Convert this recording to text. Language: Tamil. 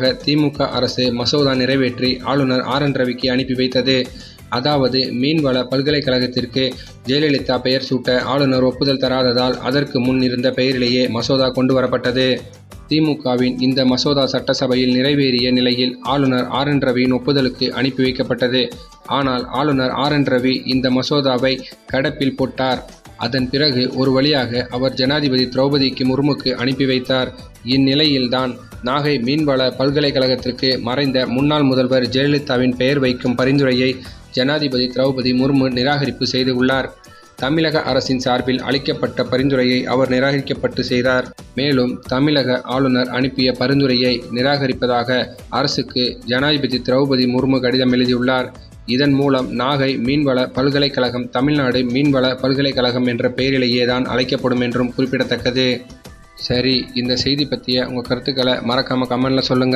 திமுக அரசு மசோதா நிறைவேற்றி ஆளுநர் ஆர்.என். ரவிக்கு அனுப்பி வைத்தது. அதாவது மீன்வள பல்கலைக்கழகத்திற்கு ஜெயலலிதா பெயர் சூட்ட ஆளுநர் ஒப்புதல் தராததால் அதற்கு முன் இருந்த பெயரிலேயே மசோதா கொண்டு வரப்பட்டது. திமுகவின் இந்த மசோதா சட்டசபையில் நிறைவேறிய நிலையில் ஆளுநர் ஆர்.என். ரவியின் ஒப்புதலுக்கு அனுப்பி வைக்கப்பட்டது. ஆனால் ஆளுநர் ஆர்.என். ரவி இந்த மசோதாவை கடப்பில் போட்டார். அதன் பிறகு ஒரு வழியாக அவர் ஜனாதிபதி திரௌபதி முர்முக்கு அனுப்பி வைத்தார். இந்நிலையில்தான் நாகை மீன்வள பல்கலைக்கழகத்திற்கு மறைந்த முன்னாள் முதல்வர் ஜெயலலிதாவின் பெயர் வைக்கும் பரிந்துரையை ஜனாதிபதி திரௌபதி முர்மு நிராகரிப்பு செய்துள்ளார். தமிழக அரசின் சார்பில் அளிக்கப்பட்ட பரிந்துரையை அவர் நிராகரிக்கப்பட்டு செய்தார். மேலும் தமிழக ஆளுநர் அனுப்பிய பரிந்துரையை நிராகரிப்பதாக அரசுக்கு ஜனாதிபதி திரௌபதி முர்மு கடிதம் எழுதியுள்ளார். இதன் மூலம் நாகை மீன்வள பல்கலைக்கழகம் தமிழ்நாடு மீன்வள பல்கலைக்கழகம் என்ற பெயரிலேயே தான் அழைக்கப்படும் என்றும் குறிப்பிடத்தக்கது. சரி, இந்த செய்தி பற்றிய உங்கள் கருத்துக்களை மறக்காம கமெண்ட்ல சொல்லுங்க.